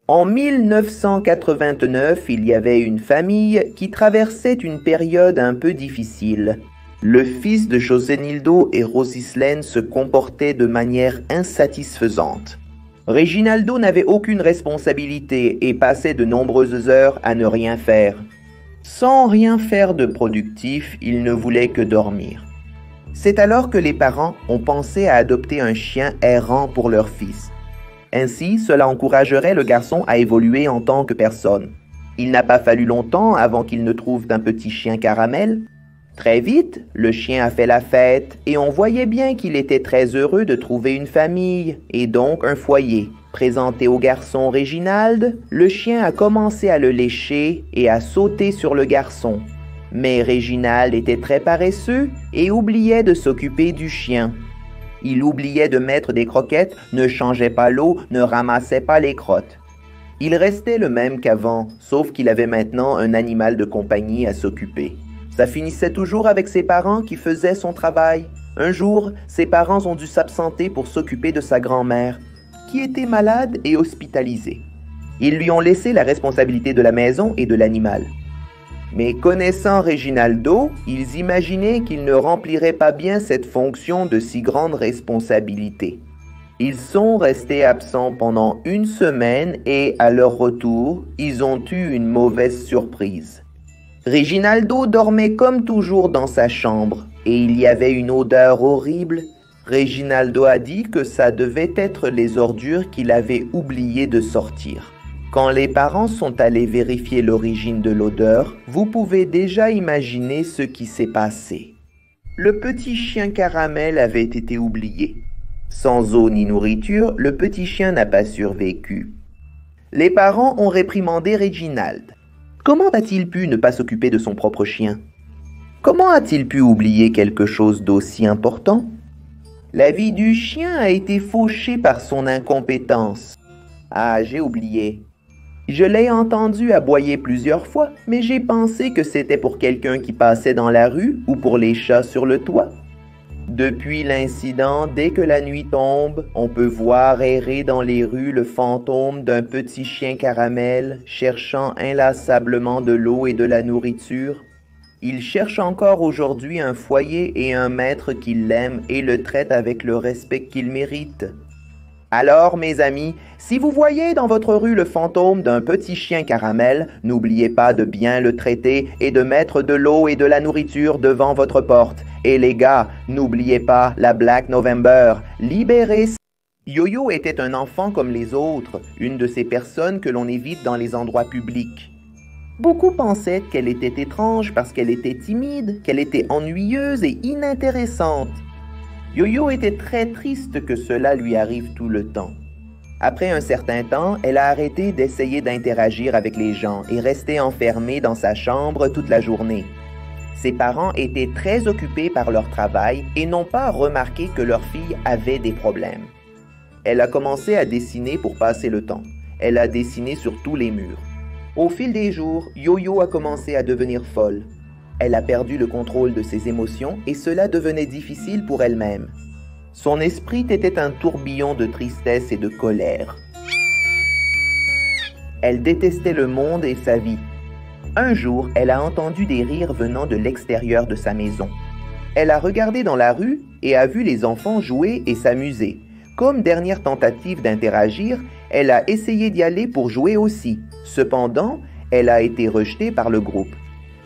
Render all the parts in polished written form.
En 1989, il y avait une famille qui traversait une période un peu difficile. Le fils de José Nildo et Rosislaine se comportait de manière insatisfaisante. Reginaldo n'avait aucune responsabilité et passait de nombreuses heures à ne rien faire. Sans rien faire de productif, il ne voulait que dormir. C'est alors que les parents ont pensé à adopter un chien errant pour leur fils. Ainsi, cela encouragerait le garçon à évoluer en tant que personne. Il n'a pas fallu longtemps avant qu'il ne trouve d'un petit chien caramel. Très vite, le chien a fait la fête et on voyait bien qu'il était très heureux de trouver une famille et donc un foyer. Présenté au garçon Réginald, le chien a commencé à le lécher et à sauter sur le garçon. Mais Réginald était très paresseux et oubliait de s'occuper du chien. Il oubliait de mettre des croquettes, ne changeait pas l'eau, ne ramassait pas les crottes. Il restait le même qu'avant, sauf qu'il avait maintenant un animal de compagnie à s'occuper. Ça finissait toujours avec ses parents qui faisaient son travail. Un jour, ses parents ont dû s'absenter pour s'occuper de sa grand-mère, qui était malade et hospitalisée. Ils lui ont laissé la responsabilité de la maison et de l'animal. Mais connaissant Reginaldo, ils imaginaient qu'il ne remplirait pas bien cette fonction de si grande responsabilité. Ils sont restés absents pendant une semaine et, à leur retour, ils ont eu une mauvaise surprise. Reginaldo dormait comme toujours dans sa chambre et il y avait une odeur horrible. Reginaldo a dit que ça devait être les ordures qu'il avait oublié de sortir. Quand les parents sont allés vérifier l'origine de l'odeur, vous pouvez déjà imaginer ce qui s'est passé. Le petit chien caramel avait été oublié. Sans eau ni nourriture, le petit chien n'a pas survécu. Les parents ont réprimandé Reginald. Comment a-t-il pu ne pas s'occuper de son propre chien? Comment a-t-il pu oublier quelque chose d'aussi important? La vie du chien a été fauchée par son incompétence. Ah, j'ai oublié. Je l'ai entendu aboyer plusieurs fois, mais j'ai pensé que c'était pour quelqu'un qui passait dans la rue ou pour les chats sur le toit. Depuis l'incident, dès que la nuit tombe, on peut voir errer dans les rues le fantôme d'un petit chien caramel cherchant inlassablement de l'eau et de la nourriture. Il cherche encore aujourd'hui un foyer et un maître qui l'aime et le traite avec le respect qu'il mérite. Alors, mes amis, si vous voyez dans votre rue le fantôme d'un petit chien caramel, n'oubliez pas de bien le traiter et de mettre de l'eau et de la nourriture devant votre porte. Et les gars, n'oubliez pas la Black November. Libérez. Yo-Yo était un enfant comme les autres, une de ces personnes que l'on évite dans les endroits publics. Beaucoup pensaient qu'elle était étrange parce qu'elle était timide, qu'elle était ennuyeuse et inintéressante. Yo-Yo était très triste que cela lui arrive tout le temps. Après un certain temps, elle a arrêté d'essayer d'interagir avec les gens et restait enfermée dans sa chambre toute la journée. Ses parents étaient très occupés par leur travail et n'ont pas remarqué que leur fille avait des problèmes. Elle a commencé à dessiner pour passer le temps. Elle a dessiné sur tous les murs. Au fil des jours, Yo-Yo a commencé à devenir folle. Elle a perdu le contrôle de ses émotions et cela devenait difficile pour elle-même. Son esprit était un tourbillon de tristesse et de colère. Elle détestait le monde et sa vie. Un jour, elle a entendu des rires venant de l'extérieur de sa maison. Elle a regardé dans la rue et a vu les enfants jouer et s'amuser. Comme dernière tentative d'interagir, elle a essayé d'y aller pour jouer aussi. Cependant, elle a été rejetée par le groupe.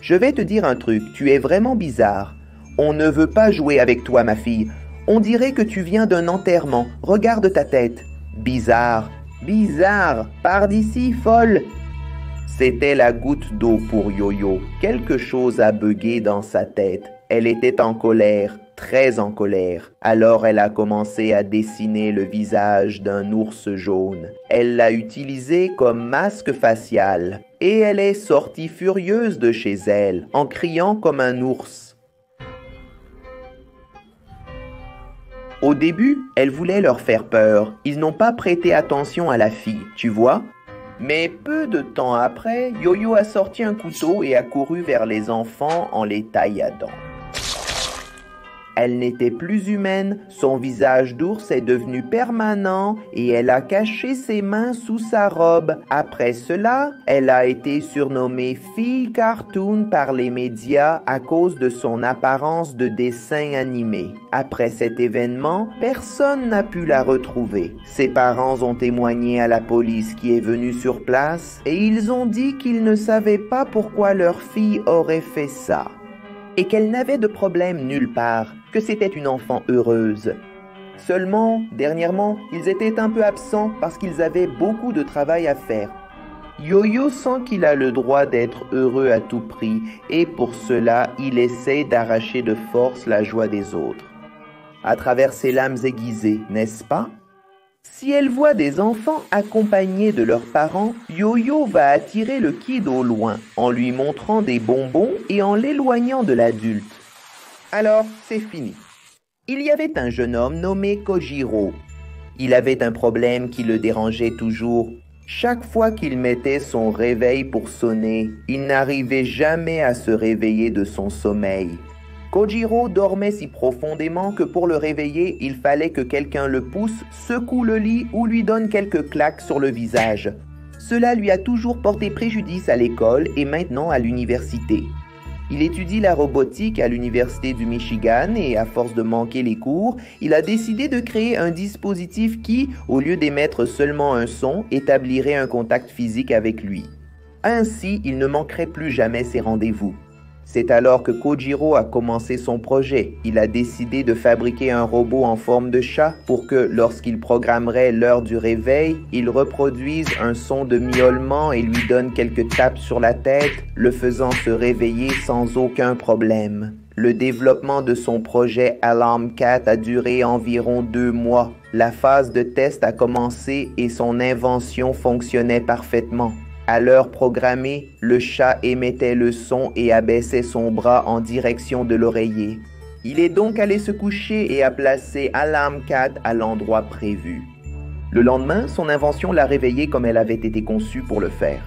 Je vais te dire un truc, tu es vraiment bizarre. On ne veut pas jouer avec toi, ma fille. On dirait que tu viens d'un enterrement. Regarde ta tête. Bizarre, bizarre, pars d'ici, folle. C'était la goutte d'eau pour Yo-Yo. Quelque chose a bugué dans sa tête. Elle était en colère, très en colère. Alors elle a commencé à dessiner le visage d'un ours jaune. Elle l'a utilisé comme masque facial. Et elle est sortie furieuse de chez elle, en criant comme un ours. Au début, elle voulait leur faire peur. Ils n'ont pas prêté attention à la fille, tu vois? Mais peu de temps après, Yo-Yo a sorti un couteau et a couru vers les enfants en les tailladant. Elle n'était plus humaine, son visage d'ours est devenu permanent et elle a caché ses mains sous sa robe. Après cela, elle a été surnommée fille cartoon par les médias à cause de son apparence de dessin animé. Après cet événement, personne n'a pu la retrouver. Ses parents ont témoigné à la police qui est venue sur place et ils ont dit qu'ils ne savaient pas pourquoi leur fille aurait fait ça. Et qu'elle n'avait de problème nulle part, que c'était une enfant heureuse. Seulement, dernièrement, ils étaient un peu absents parce qu'ils avaient beaucoup de travail à faire. Yo-Yo sent qu'il a le droit d'être heureux à tout prix et pour cela, il essaie d'arracher de force la joie des autres. À travers ses lames aiguisées, n'est-ce pas? Si elle voit des enfants accompagnés de leurs parents, Yo-Yo va attirer le kid au loin en lui montrant des bonbons et en l'éloignant de l'adulte. Alors, c'est fini. Il y avait un jeune homme nommé Kojiro. Il avait un problème qui le dérangeait toujours. Chaque fois qu'il mettait son réveil pour sonner, il n'arrivait jamais à se réveiller de son sommeil. Kojiro dormait si profondément que pour le réveiller, il fallait que quelqu'un le pousse, secoue le lit ou lui donne quelques claques sur le visage. Cela lui a toujours porté préjudice à l'école et maintenant à l'université. Il étudie la robotique à l'université du Michigan et à force de manquer les cours, il a décidé de créer un dispositif qui, au lieu d'émettre seulement un son, établirait un contact physique avec lui. Ainsi, il ne manquerait plus jamais ses rendez-vous. C'est alors que Kojiro a commencé son projet. Il a décidé de fabriquer un robot en forme de chat pour que, lorsqu'il programmerait l'heure du réveil, il reproduise un son de miaulement et lui donne quelques tapes sur la tête, le faisant se réveiller sans aucun problème. Le développement de son projet Alarm Cat a duré environ 2 mois. La phase de test a commencé et son invention fonctionnait parfaitement. À l'heure programmée, le chat émettait le son et abaissait son bras en direction de l'oreiller. Il est donc allé se coucher et a placé Alarm Cat à l'endroit prévu. Le lendemain, son invention l'a réveillé comme elle avait été conçue pour le faire.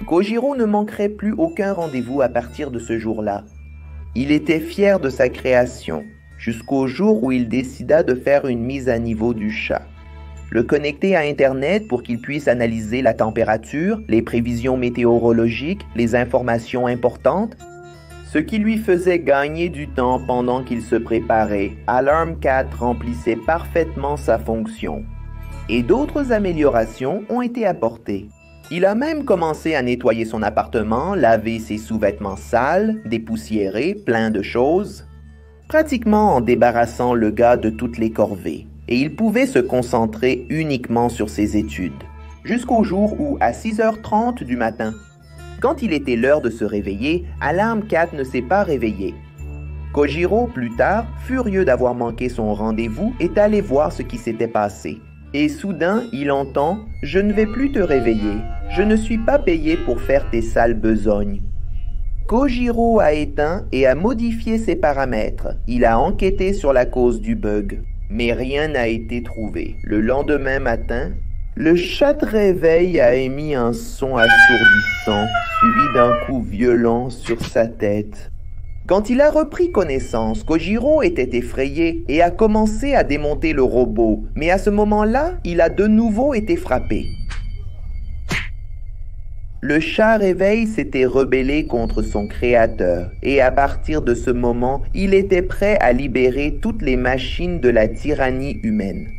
Kojiro ne manquerait plus aucun rendez-vous à partir de ce jour-là. Il était fier de sa création, jusqu'au jour où il décida de faire une mise à niveau du chat. Le connecter à Internet pour qu'il puisse analyser la température, les prévisions météorologiques, les informations importantes, ce qui lui faisait gagner du temps pendant qu'il se préparait. Alarm Cat remplissait parfaitement sa fonction. Et d'autres améliorations ont été apportées. Il a même commencé à nettoyer son appartement, laver ses sous-vêtements sales, dépoussiérer plein de choses, pratiquement en débarrassant le gars de toutes les corvées. Et il pouvait se concentrer uniquement sur ses études. Jusqu'au jour où, à 6h30 du matin, quand il était l'heure de se réveiller, Alarm Cat ne s'est pas réveillé. Kojiro, plus tard, furieux d'avoir manqué son rendez-vous, est allé voir ce qui s'était passé. Et soudain, il entend « Je ne vais plus te réveiller. Je ne suis pas payé pour faire tes sales besognes. » Kojiro a éteint et a modifié ses paramètres. Il a enquêté sur la cause du bug. Mais rien n'a été trouvé. Le lendemain matin, le chat de réveil a émis un son assourdissant, suivi d'un coup violent sur sa tête. Quand il a repris connaissance, Kojiro était effrayé et a commencé à démonter le robot. Mais à ce moment-là, il a de nouveau été frappé. Le chat réveil s'était rebellé contre son créateur et à partir de ce moment, il était prêt à libérer toutes les machines de la tyrannie humaine.